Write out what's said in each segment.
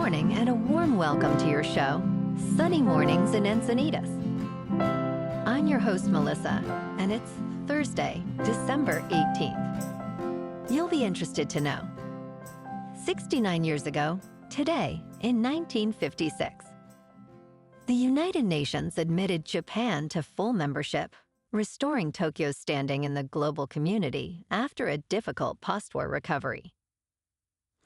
morning and a warm welcome to your show, Sunny Mornings in Encinitas. I'm your host, Melissa, and it's Thursday, December 18th. You'll be interested to know. 69 years ago, today, in 1956, the United Nations admitted Japan to full membership, restoring Tokyo's standing in the global community after a difficult post-war recovery.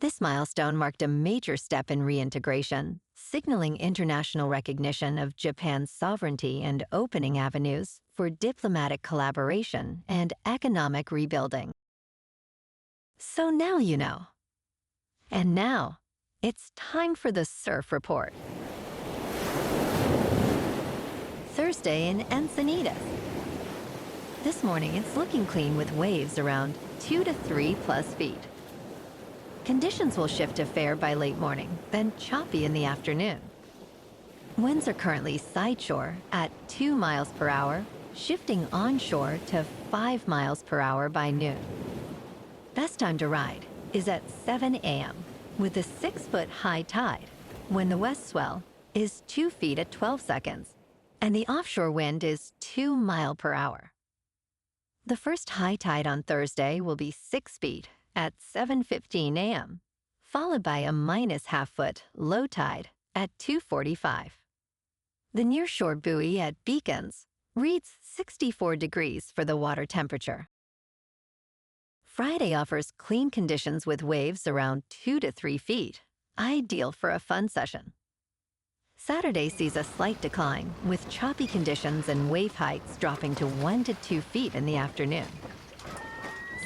This milestone marked a major step in reintegration, signaling international recognition of Japan's sovereignty and opening avenues for diplomatic collaboration and economic rebuilding. So now you know. And now, it's time for the Surf Report. Thursday in Encinitas. This morning, it's looking clean with waves around 2 to 3 plus feet. Conditions will shift to fair by late morning, then choppy in the afternoon. Winds are currently sideshore at 2 miles per hour, shifting onshore to 5 miles per hour by noon. Best time to ride is at 7 a.m. with a 6-foot high tide, when the west swell is 2 feet at 12 seconds, and the offshore wind is 2 miles per hour. The first high tide on Thursday will be 6 feet at 7:15 a.m., followed by a minus half-foot low tide at 2:45. The nearshore buoy at Beacons reads 64 degrees for the water temperature. Friday offers clean conditions with waves around 2 to 3 feet, ideal for a fun session. Saturday sees a slight decline, with choppy conditions and wave heights dropping to 1 to 2 feet in the afternoon.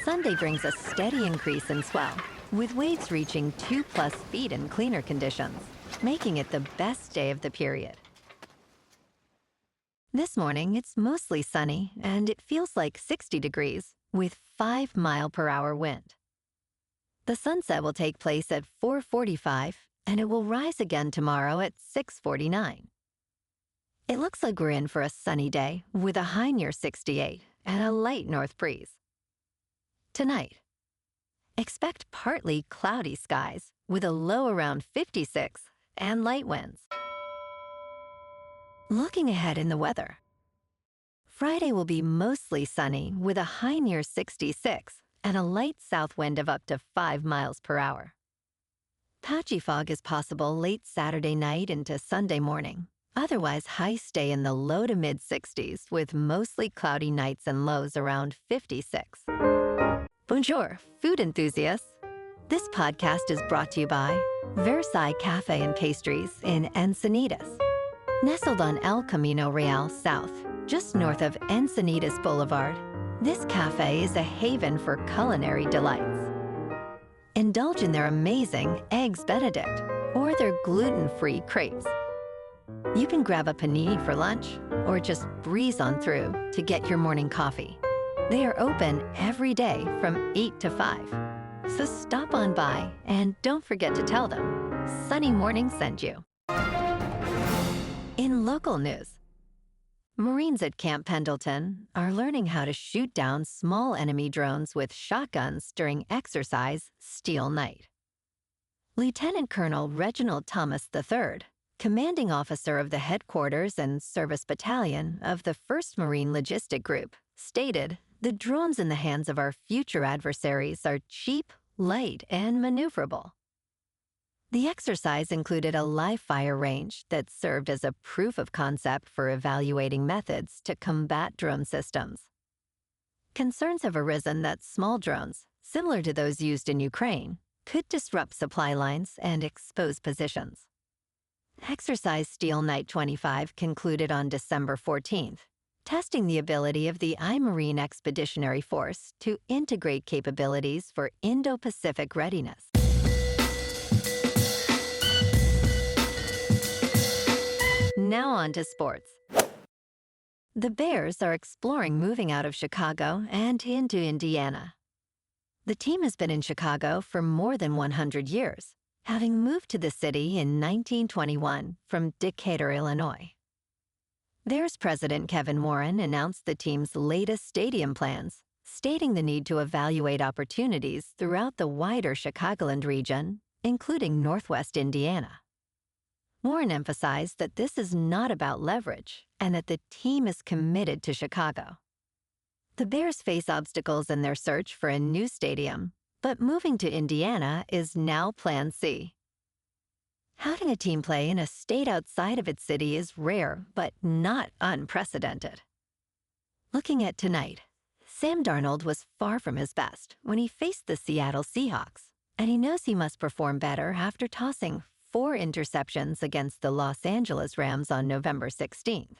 Sunday brings a steady increase in swell, with waves reaching 2 plus feet in cleaner conditions, making it the best day of the period. This morning, it's mostly sunny, and it feels like 60 degrees, with 5 mile per hour wind. The sunset will take place at 4:45, and it will rise again tomorrow at 6:49. It looks like we're in for a sunny day, with a high near 68 and a light north breeze. Tonight, expect partly cloudy skies with a low around 56 and light winds. Looking ahead in the weather, Friday will be mostly sunny with a high near 66 and a light south wind of up to 5 miles per hour. Patchy fog is possible late Saturday night into Sunday morning. Otherwise, highs stay in the low to mid-60s with mostly cloudy nights and lows around 56. Bonjour, food enthusiasts. This podcast is brought to you by Versailles Cafe and Pastries in Encinitas. Nestled on El Camino Real South, just north of Encinitas Boulevard, this cafe is a haven for culinary delights. Indulge in their amazing Eggs Benedict or their gluten-free crepes. You can grab a panini for lunch or just breeze on through to get your morning coffee. They are open every day from 8 to 5. So stop on by and don't forget to tell them Sunny Morning sent you. In local news, Marines at Camp Pendleton are learning how to shoot down small enemy drones with shotguns during exercise Steel Night. Lieutenant Colonel Reginald Thomas III, commanding officer of the headquarters and service battalion of the 1st Marine Logistic Group, stated, "The drones in the hands of our future adversaries are cheap, light, and maneuverable." The exercise included a live-fire range that served as a proof of concept for evaluating methods to combat drone systems. Concerns have arisen that small drones, similar to those used in Ukraine, could disrupt supply lines and expose positions. Exercise Steel Night 25 concluded on December 14th, testing the ability of the I-Marine Expeditionary Force to integrate capabilities for Indo-Pacific readiness. Now on to sports. The Bears are exploring moving out of Chicago and into Indiana. The team has been in Chicago for more than 100 years, having moved to the city in 1921 from Decatur, Illinois. Bears president Kevin Warren announced the team's latest stadium plans, stating the need to evaluate opportunities throughout the wider Chicagoland region, including Northwest Indiana. Warren emphasized that this is not about leverage and that the team is committed to Chicago. The Bears face obstacles in their search for a new stadium, but moving to Indiana is now Plan C. Having a team play in a state outside of its city is rare, but not unprecedented. Looking at tonight, Sam Darnold was far from his best when he faced the Seattle Seahawks, and he knows he must perform better after tossing 4 interceptions against the Los Angeles Rams on November 16th.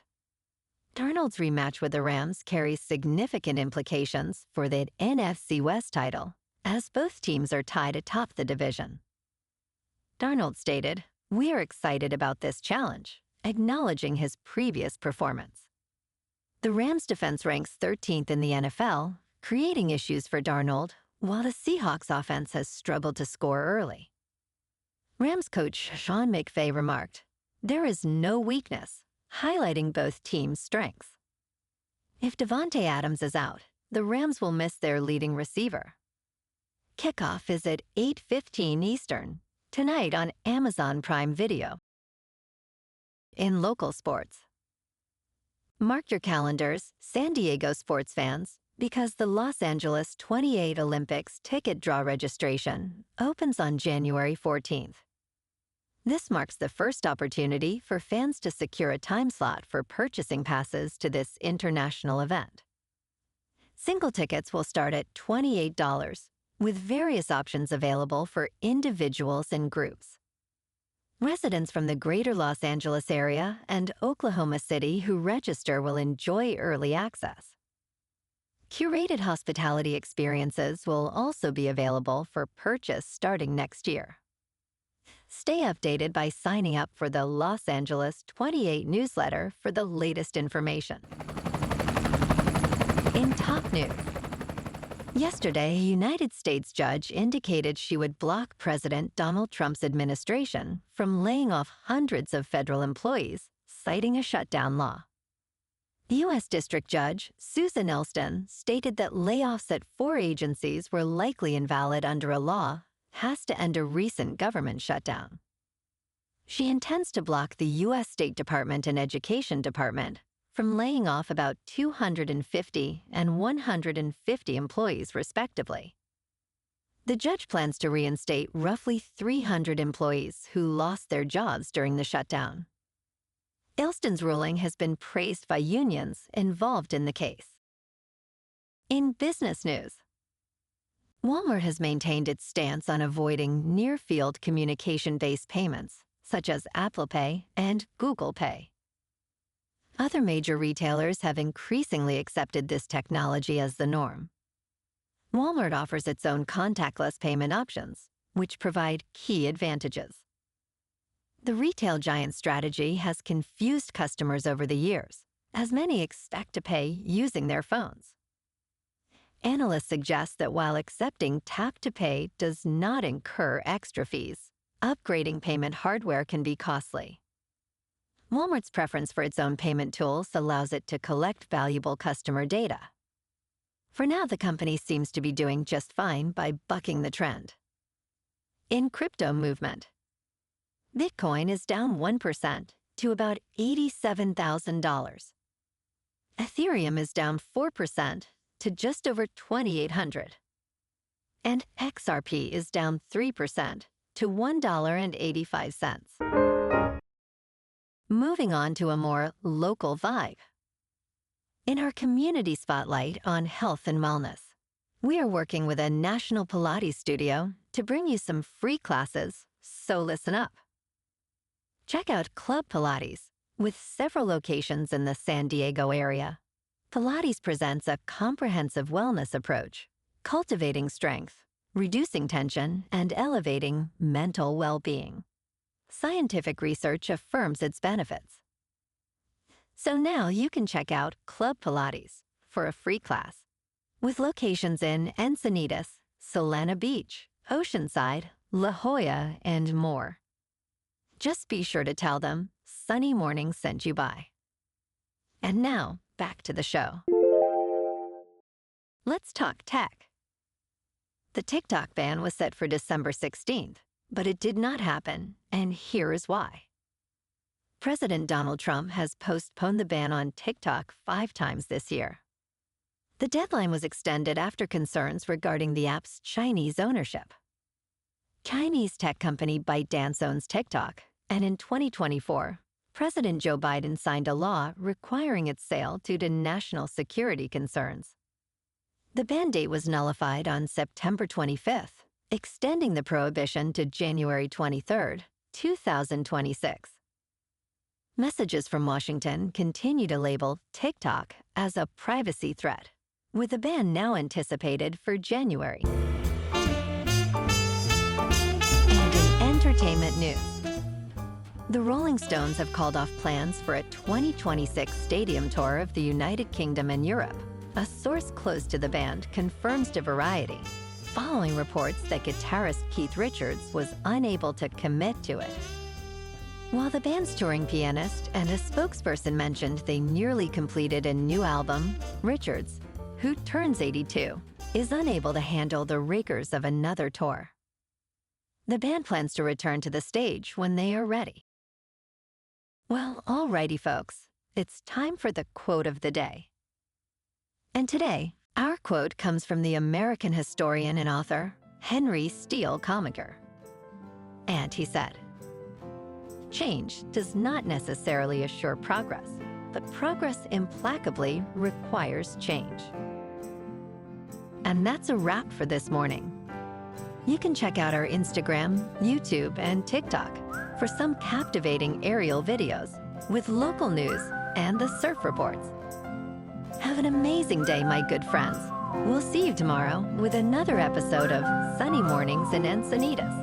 Darnold's rematch with the Rams carries significant implications for the NFC West title, as both teams are tied atop the division. Darnold stated, "We are excited about this challenge," acknowledging his previous performance. The Rams' defense ranks 13th in the NFL, creating issues for Darnold, while the Seahawks' offense has struggled to score early. Rams coach Sean McVay remarked, "There is no weakness," highlighting both teams' strengths. If Davante Adams is out, the Rams will miss their leading receiver. Kickoff is at 8:15 Eastern, tonight on Amazon Prime Video. In local sports, mark your calendars, San Diego sports fans, because the Los Angeles 28 Olympics ticket draw registration opens on January 14th. This marks the first opportunity for fans to secure a time slot for purchasing passes to this international event. Single tickets will start at $28, with various options available for individuals and groups. Residents from the greater Los Angeles area and Oklahoma City who register will enjoy early access. Curated hospitality experiences will also be available for purchase starting next year. Stay updated by signing up for the Los Angeles 28 newsletter for the latest information. In top news, yesterday, a United States judge indicated she would block President Donald Trump's administration from laying off hundreds of federal employees, citing a shutdown law. U.S. District Judge Susan Elston stated that layoffs at 4 agencies were likely invalid under a law has to end a recent government shutdown. She intends to block the U.S. State Department and Education Department from laying off about 250 and 150 employees, respectively. The judge plans to reinstate roughly 300 employees who lost their jobs during the shutdown. Elston's ruling has been praised by unions involved in the case. In business news, Walmart has maintained its stance on avoiding near-field communication-based payments, such as Apple Pay and Google Pay. Other major retailers have increasingly accepted this technology as the norm. Walmart offers its own contactless payment options, which provide key advantages. The retail giant strategy has confused customers over the years, as many expect to pay using their phones. Analysts suggest that while accepting tap-to-pay does not incur extra fees, upgrading payment hardware can be costly. Walmart's preference for its own payment tools allows it to collect valuable customer data. For now, the company seems to be doing just fine by bucking the trend. In crypto movement, Bitcoin is down 1% to about $87,000. Ethereum is down 4% to just over 2,800. And XRP is down 3% to $1.85. Moving on to a more local vibe. In our community spotlight on health and wellness, we are working with a national Pilates studio to bring you some free classes, so listen up. Check out Club Pilates, with several locations in the San Diego area. Pilates presents a comprehensive wellness approach, cultivating strength, reducing tension, and elevating mental well-being. Scientific research affirms its benefits. So now you can check out Club Pilates for a free class, with locations in Encinitas, Solana Beach, Oceanside, La Jolla, and more. Just be sure to tell them Sunny Morning sent you by. And now, back to the show. Let's talk tech. The TikTok ban was set for December 16th, but it did not happen, and here is why. President Donald Trump has postponed the ban on TikTok 5 times this year. The deadline was extended after concerns regarding the app's Chinese ownership. Chinese tech company ByteDance owns TikTok, and in 2024, President Joe Biden signed a law requiring its sale due to national security concerns. The ban date was nullified on September 25th, extending the prohibition to January 23, 2026. Messages from Washington continue to label TikTok as a privacy threat, with a ban now anticipated for January. And in entertainment news, the Rolling Stones have called off plans for a 2026 stadium tour of the United Kingdom and Europe. A source close to the band confirms to Variety, following reports that guitarist Keith Richards was unable to commit to it. While the band's touring pianist and a spokesperson mentioned they nearly completed a new album, Richards, who turns 82, is unable to handle the rigors of another tour. The band plans to return to the stage when they are ready. Well, alrighty folks, it's time for the quote of the day. And today, our quote comes from the American historian and author, Henry Steele Comaker. And he said, "Change does not necessarily assure progress, but progress implacably requires change." And that's a wrap for this morning. You can check out our Instagram, YouTube, and TikTok for some captivating aerial videos with local news and the surf reports. Have an amazing day, my good friends. We'll see you tomorrow with another episode of Sunny Mornings in Encinitas.